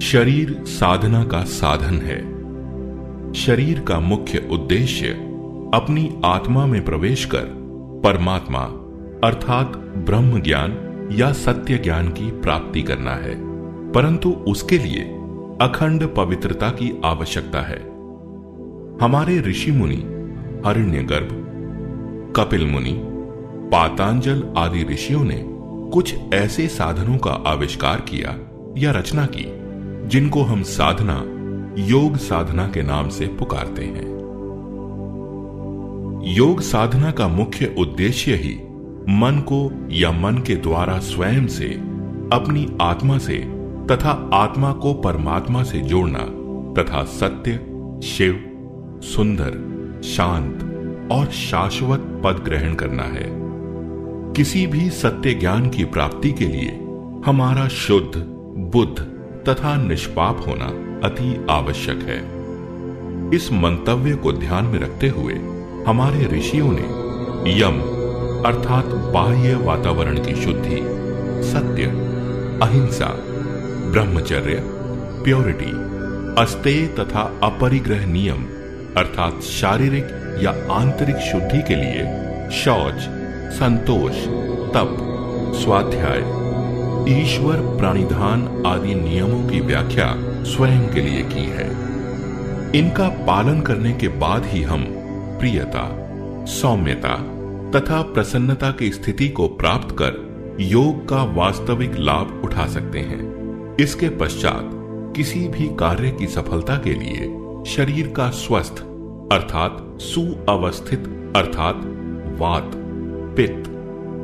शरीर साधना का साधन है। शरीर का मुख्य उद्देश्य अपनी आत्मा में प्रवेश कर परमात्मा अर्थात ब्रह्म ज्ञान या सत्य ज्ञान की प्राप्ति करना है, परंतु उसके लिए अखंड पवित्रता की आवश्यकता है। हमारे ऋषि मुनि हिरण्यगर्भ, कपिल मुनि, पातंजल आदि ऋषियों ने कुछ ऐसे साधनों का आविष्कार किया या रचना की जिनको हम साधना, योग साधना के नाम से पुकारते हैं। योग साधना का मुख्य उद्देश्य ही मन को या मन के द्वारा स्वयं से अपनी आत्मा से तथा आत्मा को परमात्मा से जोड़ना तथा सत्य, शिव, सुंदर, शांत और शाश्वत पद ग्रहण करना है। किसी भी सत्य ज्ञान की प्राप्ति के लिए हमारा शुद्ध, बुद्ध तथा निष्पाप होना अति आवश्यक है। इस मंतव्य को ध्यान में रखते हुए हमारे ऋषियों ने यम अर्थात बाह्य वातावरण की शुद्धि, सत्य, अहिंसा, ब्रह्मचर्य, प्योरिटी, अस्तेय तथा अपरिग्रह नियम अर्थात शारीरिक या आंतरिक शुद्धि के लिए शौच, संतोष, तप, स्वाध्याय, ईश्वर प्राणिधान आदि नियमों की व्याख्या स्वयं के लिए की है। इनका पालन करने के बाद ही हम प्रियता, सौम्यता तथा प्रसन्नता की स्थिति को प्राप्त कर योग का वास्तविक लाभ उठा सकते हैं। इसके पश्चात किसी भी कार्य की सफलता के लिए शरीर का स्वस्थ अर्थात सुअवस्थित अर्थात वात, पित्त,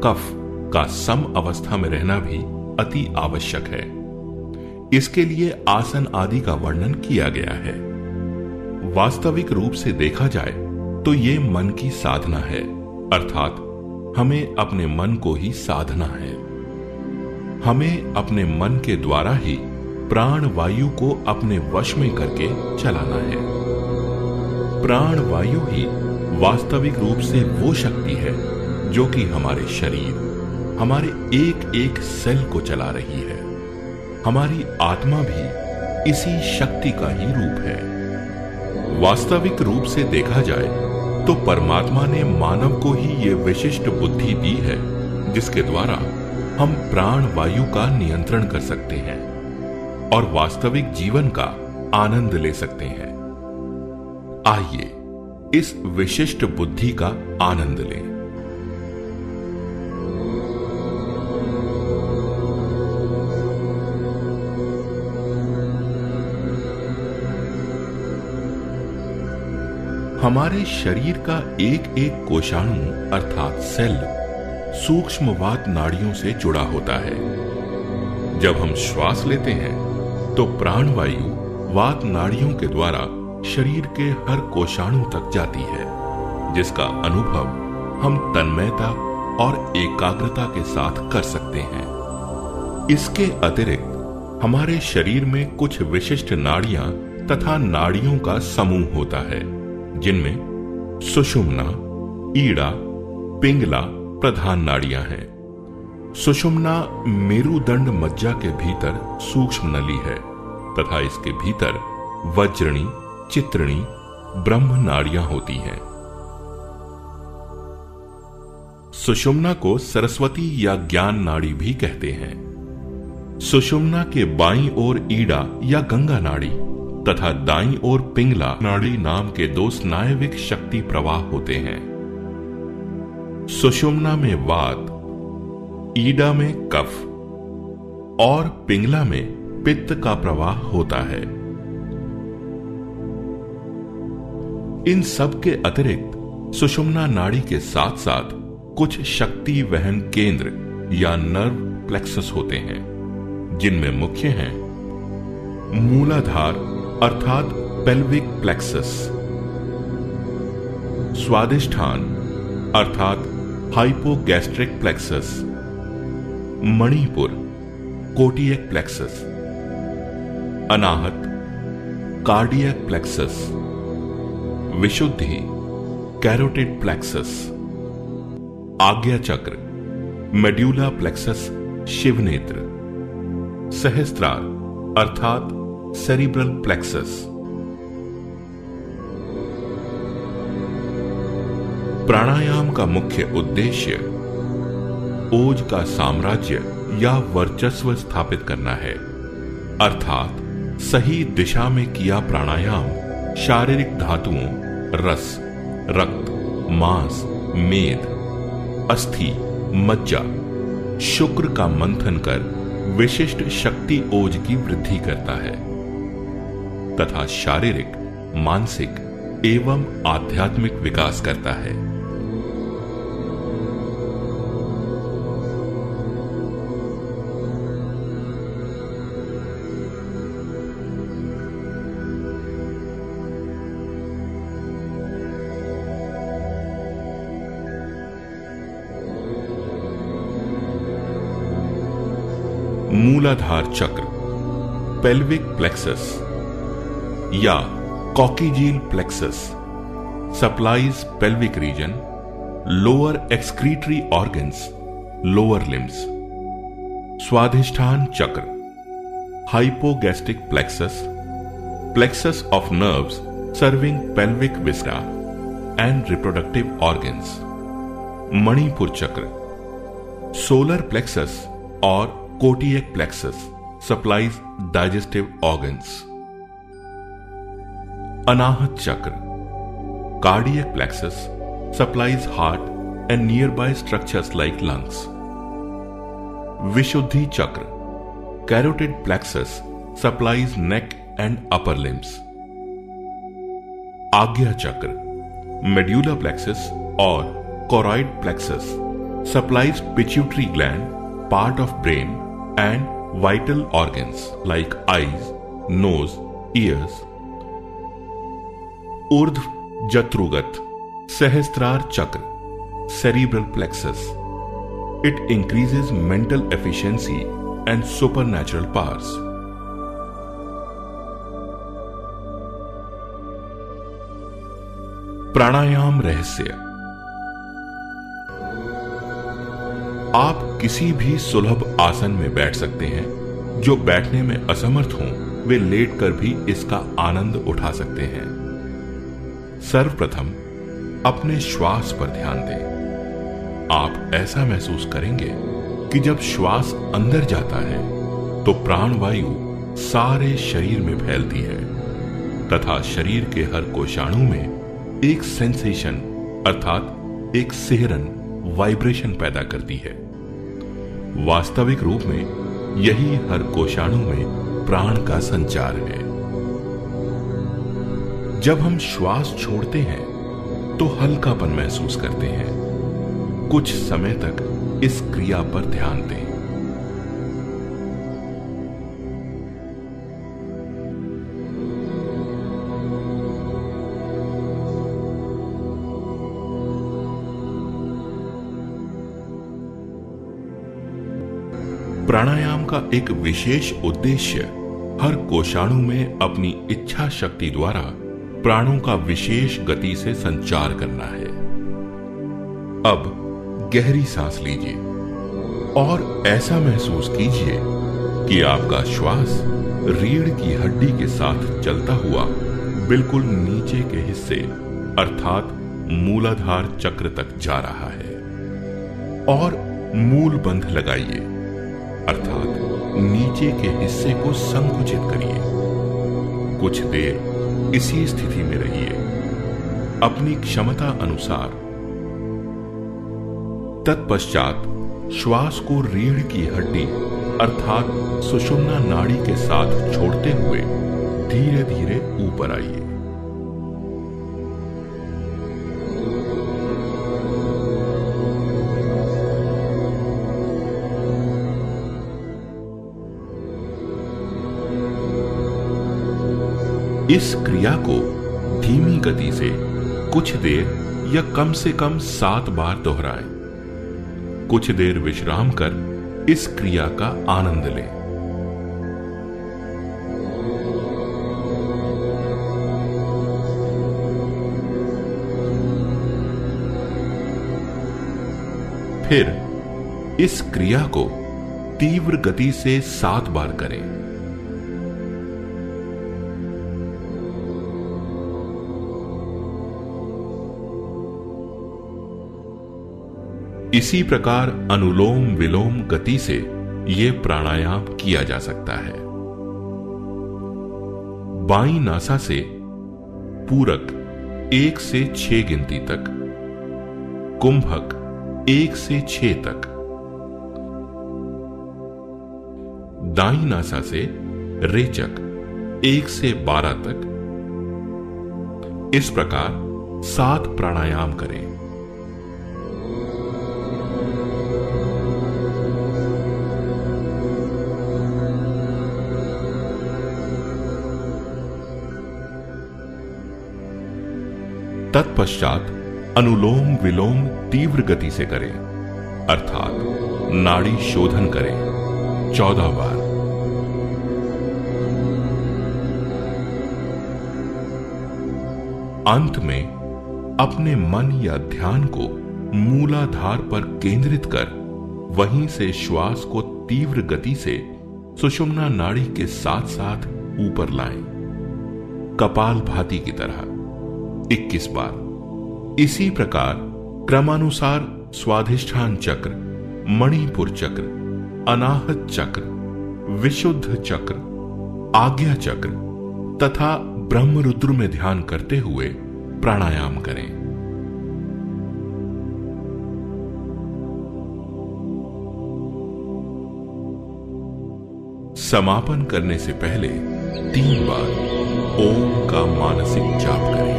कफ का सम अवस्था में रहना भी अति आवश्यक है। इसके लिए आसन आदि का वर्णन किया गया है। वास्तविक रूप से देखा जाए तो ये मन की साधना है, अर्थात हमें अपने मन को ही साधना है। हमें अपने मन के द्वारा ही प्राण वायु को अपने वश में करके चलाना है। प्राण वायु ही वास्तविक रूप से वो शक्ति है जो कि हमारे शरीर, हमारे एक एक सेल को चला रही है। हमारी आत्मा भी इसी शक्ति का ही रूप है। वास्तविक रूप से देखा जाए तो परमात्मा ने मानव को ही ये विशिष्ट बुद्धि दी है जिसके द्वारा हम प्राण वायु का नियंत्रण कर सकते हैं और वास्तविक जीवन का आनंद ले सकते हैं। आइए इस विशिष्ट बुद्धि का आनंद लें। हमारे शरीर का एक एक कोशाणु अर्थात सेल सूक्ष्मवात नाड़ियों से जुड़ा होता है। जब हम श्वास लेते हैं तो प्राणवायु वात नाड़ियों के द्वारा शरीर के हर कोशाणु तक जाती है, जिसका अनुभव हम तन्मयता और एकाग्रता के साथ कर सकते हैं। इसके अतिरिक्त हमारे शरीर में कुछ विशिष्ट नाड़ियां तथा नाड़ियों का समूह होता है, जिनमें सुषुम्ना, ईड़ा, पिंगला प्रधान नाड़ियां हैं। सुषुम्ना मेरुदंड मज्जा के भीतर सूक्ष्म नली है तथा इसके भीतर वज्रणी, चित्रणी, ब्रह्म नाड़ियां होती हैं। सुषुम्ना को सरस्वती या ज्ञान नाड़ी भी कहते हैं। सुषुम्ना के बाईं ओर ईड़ा या गंगा नाड़ी तथा दाईं ओर पिंगला नाड़ी नाम के दो स्नायविक शक्ति प्रवाह होते हैं। सुषुम्ना में वात, ईड़ा में कफ और पिंगला में पित्त का प्रवाह होता है। इन सब के अतिरिक्त सुषुम्ना नाड़ी के साथ साथ कुछ शक्ति वहन केंद्र या नर्व प्लेक्सस होते हैं, जिनमें मुख्य हैं मूलाधार अर्थात पेल्विक प्लेक्सस, स्वादिष्ठान अर्थात हाइपोगैस्ट्रिक प्लेक्सस, मणिपुर कोटियक प्लेक्सस, अनाहत कार्डियक प्लेक्सस, विशुद्धि कैरोटिड प्लेक्सस, आज्ञा चक्र मेड्यूला प्लेक्सस शिवनेत्र, सहस्त्रार अर्थात सेरिब्रल प्लेक्सस। प्राणायाम का मुख्य उद्देश्य ओज का साम्राज्य या वर्चस्व स्थापित करना है, अर्थात सही दिशा में किया प्राणायाम शारीरिक धातुओं, रस, रक्त, मांस, मेद, अस्थि, मज्जा, शुक्र का मंथन कर विशिष्ट शक्ति ओज की वृद्धि करता है तथा शारीरिक, मानसिक एवं आध्यात्मिक विकास करता है। मूलाधार चक्र, पेल्विक प्लेक्सस या coccygeal plexus supplies pelvic region, lower excretory organs, lower limbs. स्वाधिष्ठान चक्र, hypogastric plexus, plexus of nerves serving pelvic viscera and reproductive organs. मणिपुर चक्र, सोलर प्लेक्सस और coeliac plexus supplies digestive organs. अनाहत चक्र, cardiac plexus supplies heart and nearby structures like lungs. विशुद्धि चक्र, carotid plexus supplies neck and upper limbs. आज्ञा चक्र, medulla plexus और choroid plexus supplies pituitary gland, part of brain and vital organs like eyes, nose, ears. ऊर्ध्व जत्रुगत सहस्त्रार चक्र, cerebral plexus. It increases mental efficiency and supernatural powers. प्राणायाम रहस्य। आप किसी भी सुलभ आसन में बैठ सकते हैं। जो बैठने में असमर्थ हों वे लेटकर भी इसका आनंद उठा सकते हैं। सर्वप्रथम अपने श्वास पर ध्यान दें। आप ऐसा महसूस करेंगे कि जब श्वास अंदर जाता है तो प्राणवायु सारे शरीर में फैलती है तथा शरीर के हर कोशाणु में एक सेंसेशन अर्थात एक सिहरन, वाइब्रेशन पैदा करती है। वास्तविक रूप में यही हर कोशाणु में प्राण का संचार है। जब हम श्वास छोड़ते हैं तो हल्कापन महसूस करते हैं। कुछ समय तक इस क्रिया पर ध्यान दें। प्राणायाम का एक विशेष उद्देश्य हर कोशाणु में अपनी इच्छा शक्ति द्वारा प्राणों का विशेष गति से संचार करना है। अब गहरी सांस लीजिए और ऐसा महसूस कीजिए कि आपका श्वास रीढ़ की हड्डी के साथ चलता हुआ बिल्कुल नीचे के हिस्से अर्थात मूलाधार चक्र तक जा रहा है। और मूल बंध लगाइए अर्थात नीचे के हिस्से को संकुचित करिए। कुछ देर इसी स्थिति में रहिए अपनी क्षमता अनुसार। तत्पश्चात श्वास को रीढ़ की हड्डी अर्थात सुषुम्ना नाड़ी के साथ छोड़ते हुए धीरे धीरे ऊपर आइए। इस क्रिया को धीमी गति से कुछ देर या कम से कम 7 बार दोहराएं। कुछ देर विश्राम कर इस क्रिया का आनंद लें। फिर इस क्रिया को तीव्र गति से 7 बार करें। इसी प्रकार अनुलोम विलोम गति से यह प्राणायाम किया जा सकता है। बाईं नासा से पूरक 1 से 6 गिनती तक, कुंभक 1 से 6 तक, दाईं नासा से रेचक 1 से 12 तक, इस प्रकार 7 प्राणायाम करें। तत्पश्चात अनुलोम विलोम तीव्र गति से करें, अर्थात नाड़ी शोधन करें 14 बार। अंत में अपने मन या ध्यान को मूलाधार पर केंद्रित कर वहीं से श्वास को तीव्र गति से सुषुम्ना नाड़ी के साथ साथ ऊपर लाएं, कपाल भाती की तरह 21 बार। इसी प्रकार क्रमानुसार स्वाधिष्ठान चक्र, मणिपुर चक्र, अनाहत चक्र, विशुद्ध चक्र, आज्ञा चक्र तथा ब्रह्मरुद्र में ध्यान करते हुए प्राणायाम करें। समापन करने से पहले 3 बार ओम का मानसिक जाप करें।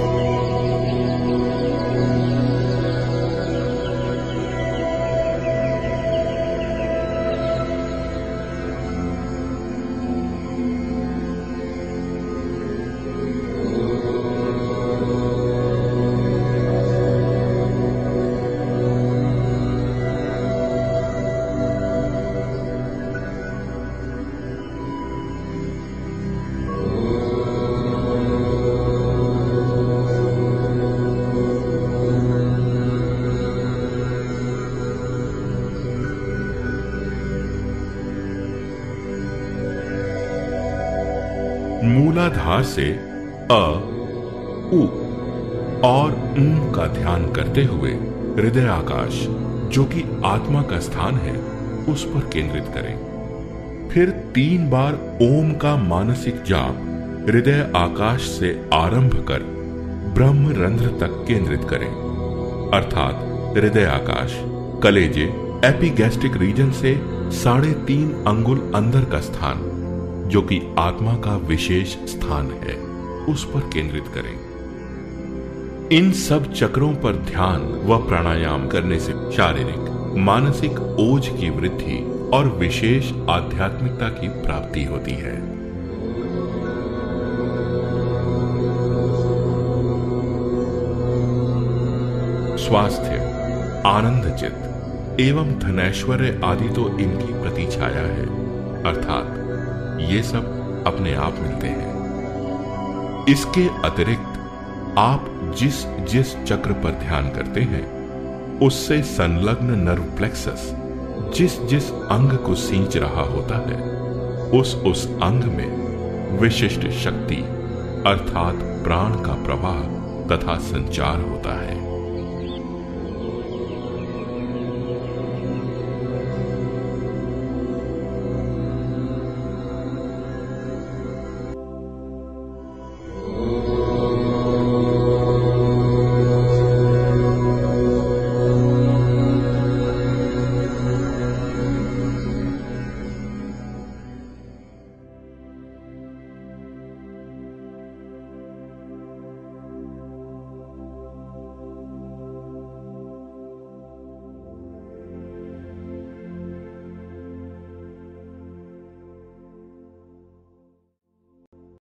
मूलाधार से अ, उ और ऊं का ध्यान करते हुए हृदय आकाश, जो कि आत्मा का स्थान है, उस पर केंद्रित करें। फिर 3 बार ओम का मानसिक जाप हृदय आकाश से आरंभ कर ब्रह्म रंध्र तक केंद्रित करें, अर्थात हृदय आकाश कलेजे एपिगैस्ट्रिक रीजन से 3.5 अंगुल अंदर का स्थान, जो कि आत्मा का विशेष स्थान है, उस पर केंद्रित करें। इन सब चक्रों पर ध्यान व प्राणायाम करने से शारीरिक मानसिक ओज की वृद्धि और विशेष आध्यात्मिकता की प्राप्ति होती है। स्वास्थ्य, आनंद चित्त एवं धनैश्वर्य आदि तो इनकी प्रतिछाया है, अर्थात ये सब अपने आप मिलते हैं। इसके अतिरिक्त आप जिस जिस चक्र पर ध्यान करते हैं, उससे संलग्न नर्व प्लेक्सस जिस जिस अंग को सींच रहा होता है, उस अंग में विशिष्ट शक्ति अर्थात प्राण का प्रवाह तथा संचार होता है।